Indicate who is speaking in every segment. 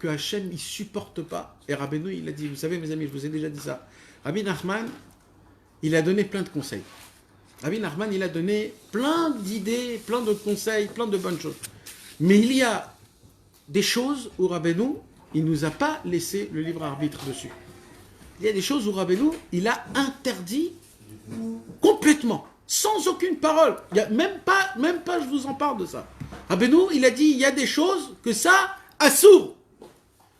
Speaker 1: que Hachem, il supporte pas. Et Rabbeinu, il a dit, vous savez mes amis, je vous ai déjà dit ça. Rabbi Nachman, il a donné plein de conseils. Rabbi Nachman, il a donné plein d'idées, plein de conseils, plein de bonnes choses. Mais il y a des choses où Rabbeinu, il nous a pas laissé le libre arbitre dessus. Il y a des choses où Rabbeinu, il a interdit complètement, sans aucune parole. Il y a même pas, je vous en parle de ça. Rabbeinu, il a dit, il y a des choses que ça, assour.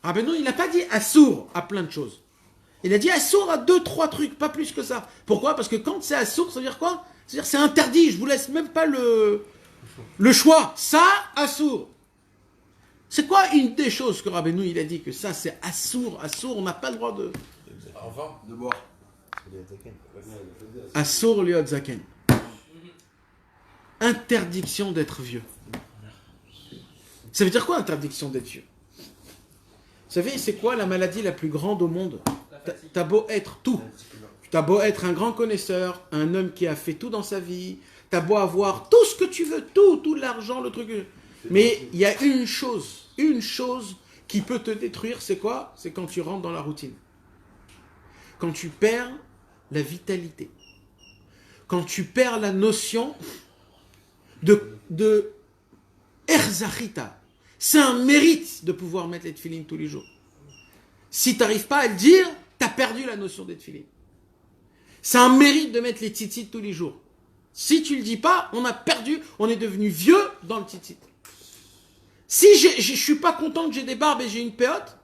Speaker 1: Rabbeinu, il n'a pas dit assour à plein de choses. Il a dit assour à 2-3 trucs, pas plus que ça. Pourquoi? Parce que quand c'est assour, ça veut dire quoi? C'est-à-dire c'est interdit, je vous laisse même pas le choix. Ça, assour. C'est quoi une des choses que Rabbeinu, il a dit que ça c'est assour, on n'a pas le droit de...
Speaker 2: Enfin, de boire.
Speaker 1: Assour liot zaken. Interdiction d'être vieux. Ça veut dire quoi interdiction d'être vieux? Vous savez, c'est quoi la maladie la plus grande au monde? T'as beau être tout. T'as beau être un grand connaisseur, un homme qui a fait tout dans sa vie, t'as beau avoir tout ce que tu veux, tout l'argent, le truc. Mais il y a une chose qui peut te détruire, c'est quoi? C'est quand tu rentres dans la routine. Quand tu perds la vitalité. Quand tu perds la notion de erzachita. C'est un mérite de pouvoir mettre les tefilines tous les jours. Si tu n'arrives pas à le dire, tu as perdu la notion des tefilines. C'est un mérite de mettre les tzitzit tous les jours. Si tu ne le dis pas, on a perdu, on est devenu vieux dans le tzitzit. Si je ne suis pas content que j'ai des barbes et j'ai une péote,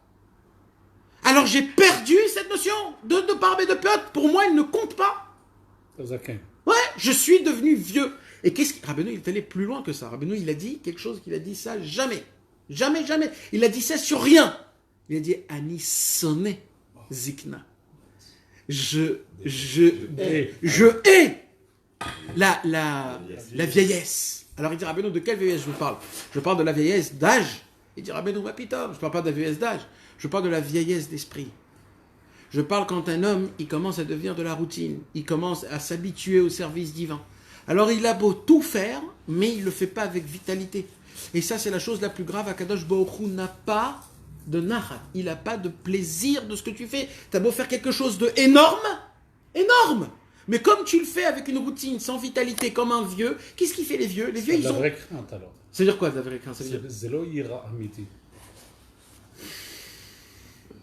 Speaker 1: alors j'ai perdu cette notion de barbe et de péote. Pour moi, elle ne compte pas. Ouais, je suis devenu vieux. Et Rabbeinu, il est allé plus loin que ça. Rabbeinu, il a dit quelque chose qu'il a dit ça jamais. Jamais. Il a dit ça sur rien. Il a dit Ani sonné zikna. Je hais la vieillesse. Alors il dit Rabbeinu, de quelle vieillesse je vous parle? Je parle de la vieillesse d'âge. Il dit Rabbeinu, ma pitom, je ne parle pas de la vieillesse d'âge. Je parle de la vieillesse d'esprit. Je parle quand un homme, il commence à devenir de la routine. Il commence à s'habituer au service divin. Alors il a beau tout faire, mais il ne le fait pas avec vitalité. Et ça, c'est la chose la plus grave. Akadosh Baruch Hu n'a pas de nachat. Il n'a pas de plaisir de ce que tu fais. Tu as beau faire quelque chose de énorme. Mais comme tu le fais avec une routine, sans vitalité, comme un vieux, qu'est-ce qui fait les vieux? Les vieux, ils ont...
Speaker 3: de la vraie crainte, alors.
Speaker 1: Ça veut dire quoi, de la vraie crainte?
Speaker 3: C'est lo ira amiti.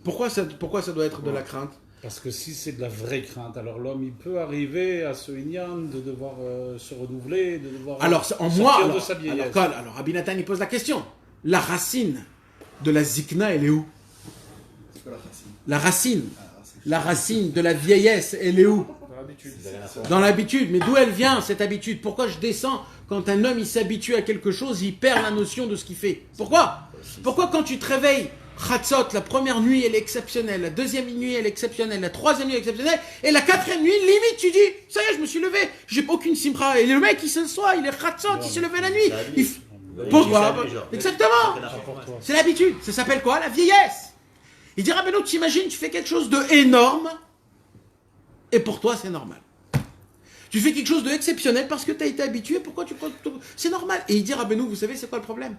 Speaker 1: Pourquoi ça doit être de la crainte?
Speaker 3: Parce que si c'est de la vraie crainte, alors l'homme, il peut arriver à ce inyan de devoir se renouveler, de devoir sortir de sa vieillesse.
Speaker 1: Alors Rabbi Nathan, il pose la question. La racine de la zikna, elle est où?
Speaker 2: C'est quoi
Speaker 1: la racine? La racine de la vieillesse, elle est où? Dans l'habitude. Mais d'où elle vient, cette habitude? Pourquoi je descends? Quand un homme, il s'habitue à quelque chose, il perd la notion de ce qu'il fait. Pourquoi quand tu te réveilles, Chatzot, la première nuit, elle est exceptionnelle. La deuxième nuit, elle est exceptionnelle. La troisième nuit, elle est exceptionnelle. Et la quatrième nuit, limite, tu dis, ça y est, je me suis levé. J'ai aucune simra. Et le mec, il se soit, il est Chatzot, il s'est levé la nuit. Pourquoi? Exactement. C'est l'habitude. Ça s'appelle quoi? La vieillesse. Il dira, ben non, tu imagines, tu fais quelque chose de énorme. Et pour toi, c'est normal. Tu fais quelque chose d'exceptionnel parce que tu as été habitué. Pourquoi tu crois que c'est normal? Et il dit, ah ben nous, vous savez, c'est quoi le problème?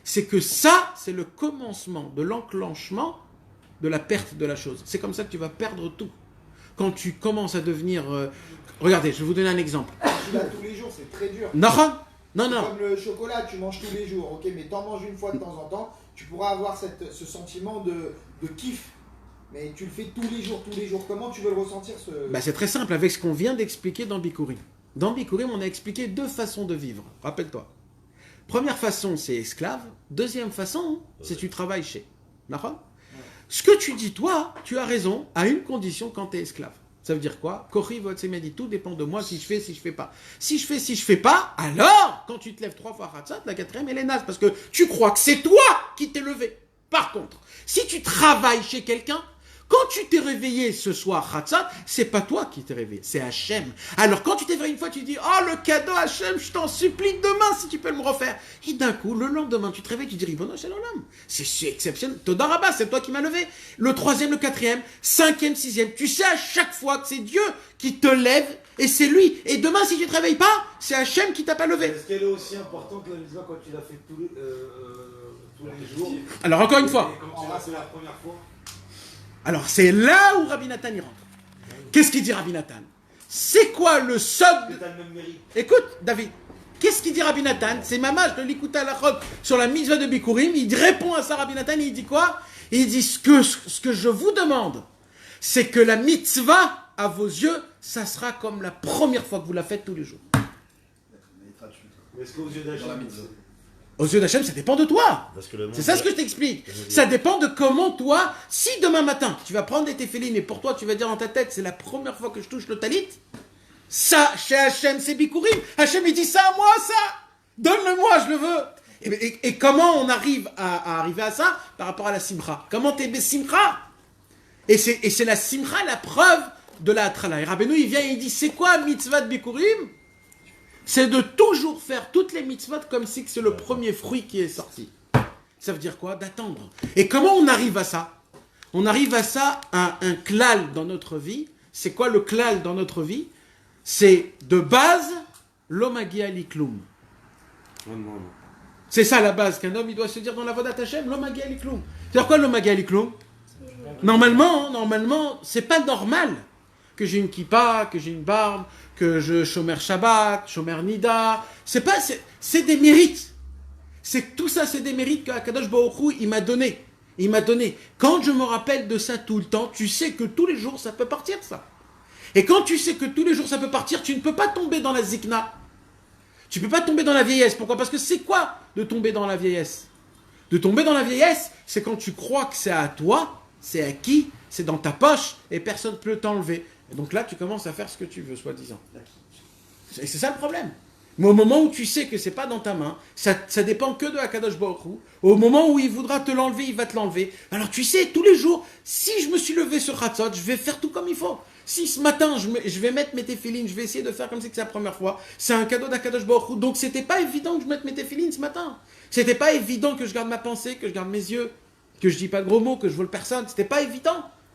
Speaker 1: C'est que ça, c'est le commencement de l'enclenchement de la perte de la chose. C'est comme ça que tu vas perdre tout. Quand tu commences à devenir... Regardez, je vais vous donner un exemple.
Speaker 4: Tu l'as tous les jours, c'est très dur.
Speaker 1: Non.
Speaker 4: Comme le chocolat, tu manges tous les jours, ok, mais t'en manges une fois de temps en temps, tu pourras avoir ce sentiment de kiff. Mais tu le fais tous les jours. Comment tu veux le ressentir
Speaker 1: C'est très simple, avec ce qu'on vient d'expliquer dans Bikurim. Dans Bikurim, on a expliqué 2 façons de vivre. Rappelle-toi. Première façon, c'est esclave. Deuxième façon, c'est tu travailles chez. D'accord ? Ce que tu dis, toi, tu as raison, à une condition quand tu es esclave. Ça veut dire quoi ? Kori Votsemedi, tout dépend de moi si je fais, si je fais pas. Si je fais pas, alors, quand tu te lèves 3 fois Hatzat, la 4e, elle est naze, parce que tu crois que c'est toi qui t'es levé. Par contre, si tu travailles chez quelqu'un, quand tu t'es réveillé ce soir, Hatzat, c'est pas toi qui t'es réveillé, c'est Hachem. Alors quand tu t'es réveillé une fois, tu dis, oh le cadeau Hachem, je t'en supplie demain si tu peux me refaire. Et d'un coup, le lendemain, tu te réveilles, tu dis, Ribono Shel Olam, c'est exceptionnel, Toda Rabba, c'est toi qui m'as levé. Le 3e, le 4e, 5e, 6e, tu sais à chaque fois que c'est Dieu qui te lève et c'est lui. Et demain, si tu te réveilles pas, c'est Hachem qui t'a pas levé.
Speaker 5: Est-ce qu'elle est aussi importante la mitzvah quand tu l'as fait
Speaker 4: tous les jours.
Speaker 1: Alors encore une fois.
Speaker 4: C'est la première fois.
Speaker 1: Alors c'est là où Rabbi Nathan y rentre. Qu'est-ce qu'il dit Rabbi Nathan? C'est quoi le sod? Écoute, David. Qu'est-ce qu'il dit Rabbi Nathan? C'est Mamash de l'Ikuta Lachot sur la mitzvah de Bikurim. Il répond à ça, Rabbi Nathan, et il dit quoi? Il dit ce que je vous demande, c'est que la mitzvah, à vos yeux, ça sera comme la première fois que vous la faites tous les jours.
Speaker 2: Est-ce qu'aux yeux d'Hachem,
Speaker 1: aux yeux d'Hachem, ça dépend de toi. C'est ça ce que je t'explique. Ça dépend de comment toi, si demain matin, tu vas prendre des téfélines et pour toi, tu vas dire dans ta tête, c'est la première fois que je touche le talit, ça, chez Hachem, c'est Bikurim. Hachem, il dit ça à moi, ça. Donne-le-moi, je le veux. Et comment on arrive à arriver à ça par rapport à la simcha? Comment t'es simcha? Et c'est la simcha la preuve de la Hatrala. Et Rabbeinu, il vient et il dit, c'est quoi mitzvah de Bikurim? C'est de toujours faire toutes les mitzvot comme si c'est le premier fruit qui est sorti. Ça veut dire quoi? D'attendre. Et comment on arrive à ça? On arrive à ça, à un klal dans notre vie. C'est quoi le klal dans notre vie? C'est de base, l'omagia liklum. C'est ça la base qu'un homme il doit se dire dans la vodat Hashem, l'omagia liklum. C'est-à-dire quoi l'omagia liklum? Normalement, c'est pas normal que j'ai une kippa, que j'ai une barbe, que je shomer Shabbat, shomer Nida. C'est des mérites. Tout ça, c'est des mérites qu'Akadosh Baruch Hu, il m'a donné. Il m'a donné. Quand je me rappelle de ça tout le temps, tu sais que tous les jours, ça peut partir, ça. Et quand tu sais que tous les jours, ça peut partir, tu ne peux pas tomber dans la zikna. Tu ne peux pas tomber dans la vieillesse. Pourquoi? Parce que c'est quoi de tomber dans la vieillesse? De tomber dans la vieillesse, c'est quand tu crois que c'est à toi, c'est acquis, c'est dans ta poche, et personne ne peut t'enlever. Et donc là, tu commences à faire ce que tu veux, soi-disant. Et c'est ça le problème. Mais au moment où tu sais que c'est pas dans ta main, ça dépend que de Akadosh Baruch Hu. Au moment où il voudra te l'enlever, il va te l'enlever. Alors tu sais, tous les jours, si je me suis levé sur Chatzot, je vais faire tout comme il faut. Si ce matin, je vais mettre mes téfilines, je vais essayer de faire comme si c'est la première fois, c'est un cadeau d'Akadosh Baruch Hu. Donc c'était pas évident que je mette mes téfilines ce matin. C'était pas évident que je garde ma pensée, que je garde mes yeux, que je dis pas de gros mots, que je vole personne. C'était pas évident.